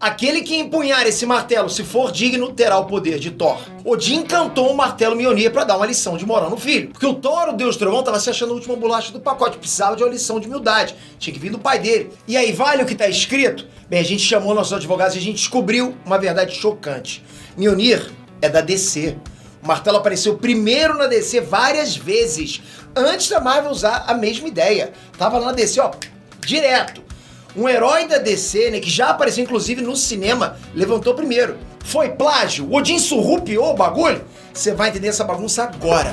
Aquele que empunhar esse martelo, se for digno, terá o poder de Thor. Odin cantou o martelo Mjolnir pra dar uma lição de moral no filho. Porque o Thor, o deus trovão, tava se achando a última bolacha do pacote. Precisava de uma lição de humildade. Tinha que vir do pai dele. E aí, vale o que tá escrito? Bem, a gente chamou nossos advogados e a gente descobriu uma verdade chocante. Mjolnir é da DC. O martelo apareceu primeiro na DC várias vezes, antes da Marvel usar a mesma ideia. Tava lá na DC, ó, direto. Um herói da DC, né, que já apareceu inclusive no cinema, levantou primeiro. Foi plágio? O Odin surrupiou o bagulho? Você vai entender essa bagunça agora.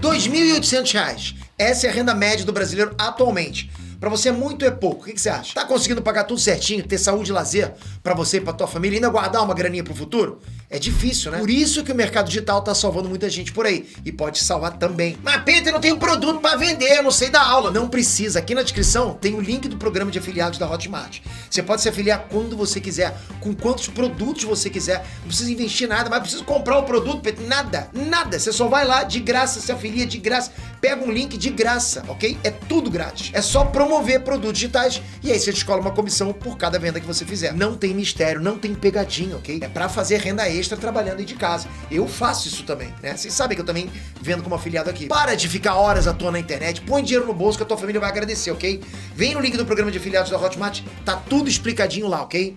R$2.800. Essa é a renda média do brasileiro atualmente. Pra você muito é pouco. O que você acha? Tá conseguindo pagar tudo certinho, ter saúde e lazer pra você e pra tua família e ainda guardar uma graninha pro futuro? É difícil, né? Por isso que o mercado digital tá salvando muita gente por aí. E pode salvar também. Mas Peter, eu não tenho produto pra vender, eu não sei dar aula. Não precisa. Aqui na descrição tem o link do programa de afiliados da Hotmart. Você pode se afiliar quando você quiser, com quantos produtos você quiser. Não precisa investir nada, mas precisa comprar o produto, Peter. Nada. Você só vai lá de graça, se afilia de graça, pega um link de graça, ok? É tudo grátis. É só promover produtos digitais e aí você descola uma comissão por cada venda que você fizer. Não tem mistério, não tem pegadinha, ok? É pra fazer renda extra trabalhando aí de casa. Eu faço isso também, né? Vocês sabem que eu também vendo como afiliado aqui. Para de ficar horas à toa na internet, põe dinheiro no bolso que a tua família vai agradecer, ok? Vem no link do programa de afiliados da Hotmart, tá tudo explicadinho lá, ok?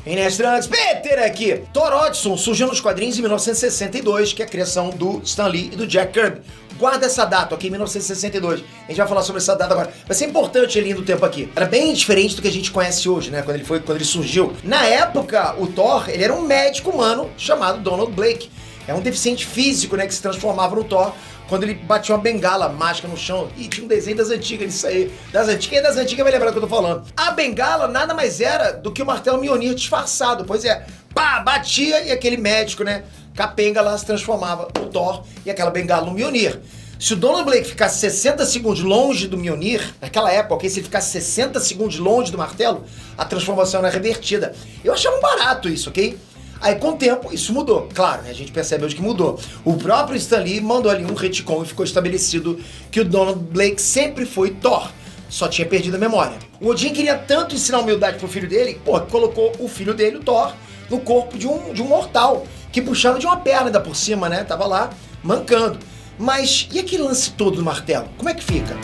Inestrantes, Peter aqui. Thor Odinson surgiu nos quadrinhos em 1962, que é a criação do Stan Lee e do Jack Kirby. Guarda essa data, ok? 1962. A gente vai falar sobre essa data agora. Vai ser importante ele indo do tempo aqui. Era bem diferente do que a gente conhece hoje, né? Quando ele surgiu. Na época, o Thor, ele era um médico humano chamado Donald Blake. É um deficiente físico, né? Que se transformava no Thor quando ele batia uma bengala mágica no chão. E tinha um desenho das antigas disso aí. Quem é das antigas vai lembrar do que eu tô falando. A bengala nada mais era do que o martelo Mjolnir disfarçado. Pois é, pá, batia e aquele médico, né? Capenga lá se transformava no Thor e aquela bengala no Mjolnir. Se o Donald Blake ficasse 60 segundos longe do Mjolnir, naquela época, ok? Se ele ficasse 60 segundos longe do martelo, a transformação era revertida. Eu achava um barato isso, ok? Aí, com o tempo, isso mudou. Claro, né? A gente percebe hoje que mudou. O próprio Stan Lee mandou ali um retcon e ficou estabelecido que o Donald Blake sempre foi Thor. Só tinha perdido a memória. O Odin queria tanto ensinar humildade pro filho dele, pô, colocou o filho dele, o Thor, no corpo de um mortal, que puxava de uma perna ainda por cima, né? Tava lá, mancando. Mas, e aquele lance todo do martelo? Como é que fica?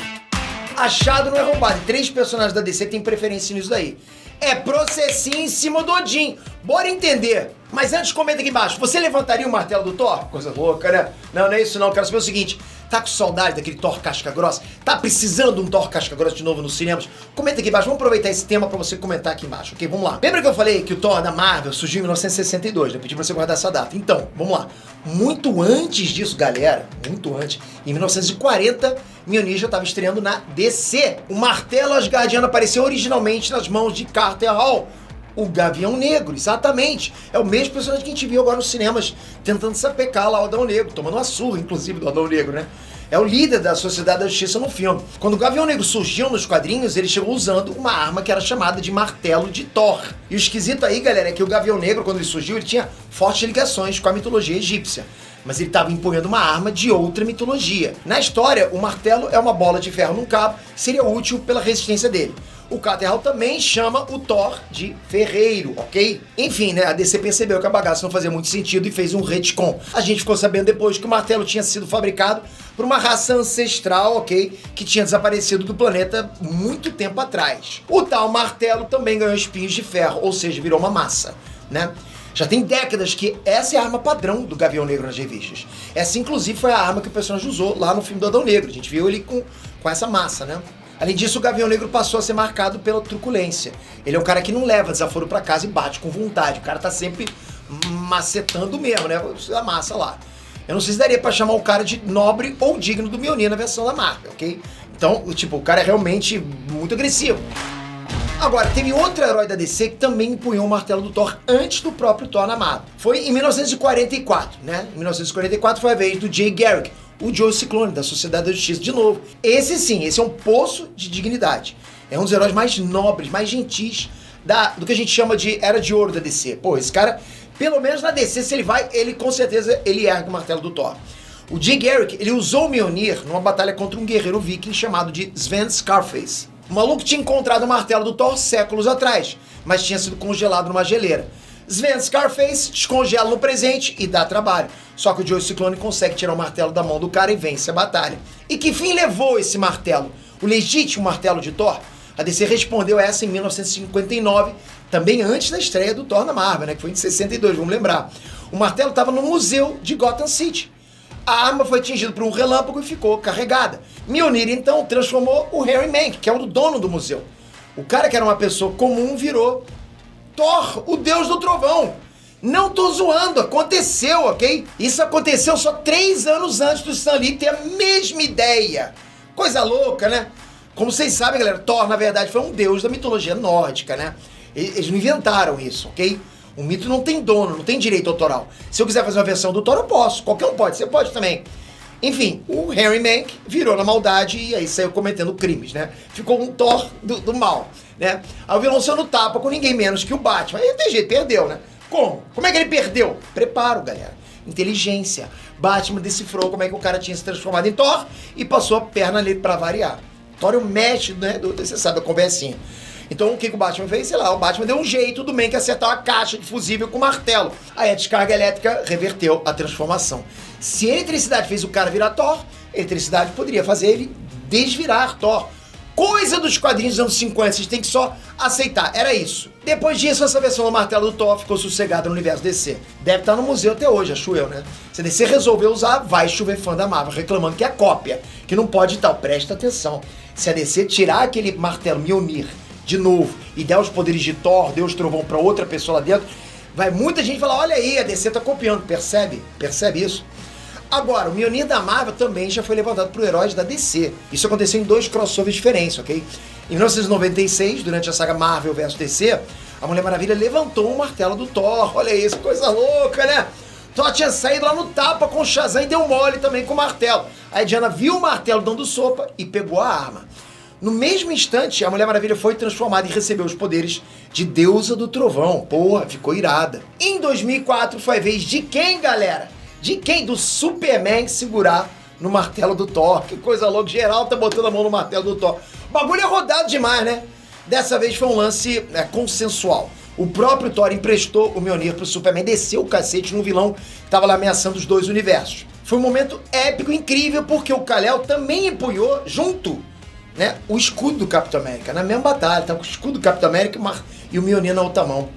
Achado não é roubado. E 3 personagens da DC têm preferência nisso daí. É processinho em cima do Odin. Bora entender. Mas antes, comenta aqui embaixo. Você levantaria o martelo do Thor? Coisa louca, né? Não é isso não. Quero saber o seguinte. Tá com saudade daquele Thor casca grossa? Tá precisando de um Thor casca grossa de novo nos cinemas? Comenta aqui embaixo. Vamos aproveitar esse tema pra você comentar aqui embaixo, ok? Vamos lá. Lembra que eu falei que o Thor da Marvel surgiu em 1962? Eu pedi pra você guardar essa data. Então, vamos lá. Muito antes disso, galera, muito antes, em 1940, Mjolnir já estava estreando na DC. O martelo asgardiano apareceu originalmente nas mãos de Carter Hall, o Gavião Negro, exatamente. É o mesmo personagem que a gente viu agora nos cinemas, tentando sapecar lá o Adão Negro, tomando uma surra, inclusive, do Adão Negro, né? É o líder da Sociedade da Justiça no filme. Quando o Gavião Negro surgiu nos quadrinhos, ele chegou usando uma arma que era chamada de Martelo de Thor. E o esquisito aí, galera, é que o Gavião Negro, quando ele surgiu, ele tinha fortes ligações com a mitologia egípcia. Mas ele estava empunhando uma arma de outra mitologia. Na história, o martelo é uma bola de ferro num cabo, seria útil pela resistência dele. O Carter Hall também chama o Thor de ferreiro, ok? Enfim, né, a DC percebeu que a bagaça não fazia muito sentido e fez um retcon. A gente ficou sabendo depois que o martelo tinha sido fabricado por uma raça ancestral, ok? Que tinha desaparecido do planeta muito tempo atrás. O tal martelo também ganhou espinhos de ferro, ou seja, virou uma massa, né? Já tem décadas que essa é a arma padrão do Gavião Negro nas revistas. Essa, inclusive, foi a arma que o personagem usou lá no filme do Adão Negro. A gente viu ele com essa massa, né? Além disso, o Gavião Negro passou a ser marcado pela truculência. Ele é um cara que não leva desaforo pra casa e bate com vontade. O cara tá sempre macetando mesmo, né? A massa lá. Eu não sei se daria pra chamar o cara de nobre ou digno do Mjolnir na versão da Marvel, ok? Então, tipo, o cara é realmente muito agressivo. Agora, teve outro herói da DC que também empunhou o martelo do Thor antes do próprio Thor na Marvel. Foi em 1944, né? Em 1944 foi a vez do Jay Garrick, o Joe Ciclone, da Sociedade da Justiça, de novo. Esse sim, esse é um poço de dignidade. É um dos heróis mais nobres, mais gentis do que a gente chama de Era de Ouro da DC. Pô, esse cara, pelo menos na DC, se ele vai, ele com certeza ele ergue o martelo do Thor. O Jay Garrick, ele usou o Mjolnir numa batalha contra um guerreiro viking chamado de Sven Scarface. O maluco tinha encontrado o martelo do Thor séculos atrás, mas tinha sido congelado numa geleira. Sven Scarface descongela no presente e dá trabalho. Só que o Joey Ciclone consegue tirar o martelo da mão do cara e vence a batalha. E que fim levou esse martelo? O legítimo martelo de Thor? A DC respondeu essa em 1959, também antes da estreia do Thor na Marvel, né, que foi em 62, vamos lembrar. O martelo estava no museu de Gotham City. A arma foi atingida por um relâmpago e ficou carregada. Mjolnir, então, transformou o Harry Mank, que é o dono do museu. O cara que era uma pessoa comum virou Thor, o deus do trovão. Não tô zoando, aconteceu, ok? Isso aconteceu só 3 anos antes do Stan Lee ter a mesma ideia. Coisa louca, né? Como vocês sabem, galera, Thor, na verdade, foi um deus da mitologia nórdica, né? Eles não inventaram isso, ok? O mito não tem dono, não tem direito autoral. Se eu quiser fazer uma versão do Thor, eu posso. Qualquer um pode, você pode também. Enfim, o Harry Mank virou na maldade e aí saiu cometendo crimes, né? Ficou um Thor do mal, né? Aí o vilão saiu no tapa com ninguém menos que o Batman. Aí não tem jeito, perdeu, né? Como? Como é que ele perdeu? Preparo, galera. Inteligência. Batman decifrou como é que o cara tinha se transformado em Thor e passou a perna nele pra variar. Thor é o mestre, né? Você sabe, a conversinha. Então o que o Batman fez? Sei lá, o Batman deu um jeito do Mank acertar uma caixa de fusível com martelo. Aí a descarga elétrica reverteu a transformação. Se a eletricidade fez o cara virar Thor, a eletricidade poderia fazer ele desvirar Thor. Coisa dos quadrinhos dos anos 50, vocês têm que só aceitar, era isso. Depois disso, essa versão do martelo do Thor ficou sossegada no universo DC. Deve estar no museu até hoje, acho eu, né? Se a DC resolveu usar, vai chover fã da Marvel, reclamando que é cópia, que não pode e tal. Presta atenção, se a DC tirar aquele martelo Mjolnir de novo e der os poderes de Thor, Deus Trovão pra outra pessoa lá dentro, vai muita gente falar, olha aí, a DC tá copiando, percebe? Percebe isso? Agora, o Mjolnir da Marvel também já foi levantado por heróis da DC. Isso aconteceu em 2 crossovers diferentes, ok? Em 1996, durante a saga Marvel vs DC, a Mulher Maravilha levantou o martelo do Thor. Olha isso, coisa louca, né? Thor tinha saído lá no tapa com o Shazam e deu mole também com o martelo. Aí a Diana viu o martelo dando sopa e pegou a arma. No mesmo instante, a Mulher Maravilha foi transformada e recebeu os poderes de Deusa do Trovão. Porra, ficou irada. Em 2004 foi a vez de quem, galera? De quem? Do Superman segurar no martelo do Thor. Que coisa louca, geral tá botando a mão no martelo do Thor. O bagulho é rodado demais, né? Dessa vez foi um lance consensual. O próprio Thor emprestou o Mjolnir pro Superman, desceu o cacete no vilão que tava lá ameaçando os 2 universos. Foi um momento épico, incrível, porque o Kal-El também empunhou junto, né, o escudo do Capitão América. Na mesma batalha, tava com o escudo do Capitão América e o Mjolnir na outra mão.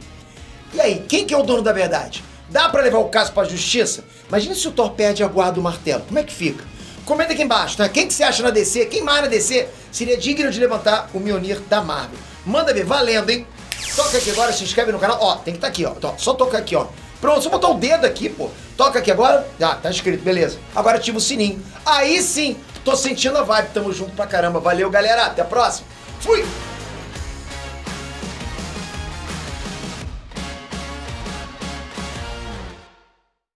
E aí, quem que é o dono da verdade? Dá pra levar o caso pra justiça? Imagina se o Thor perde a guarda do martelo. Como é que fica? Comenta aqui embaixo, né? Quem que você acha na DC? Quem mais na DC seria digno de levantar o Mjolnir da Marvel? Manda ver, valendo, hein? Toca aqui agora, se inscreve no canal. Ó, tem que estar aqui, ó. Só tocar aqui, ó. Pronto, só botar o dedo aqui, pô. Toca aqui agora. Ah, tá inscrito, beleza. Agora ativa o sininho. Aí sim, tô sentindo a vibe. Tamo junto pra caramba. Valeu, galera. Até a próxima. Fui!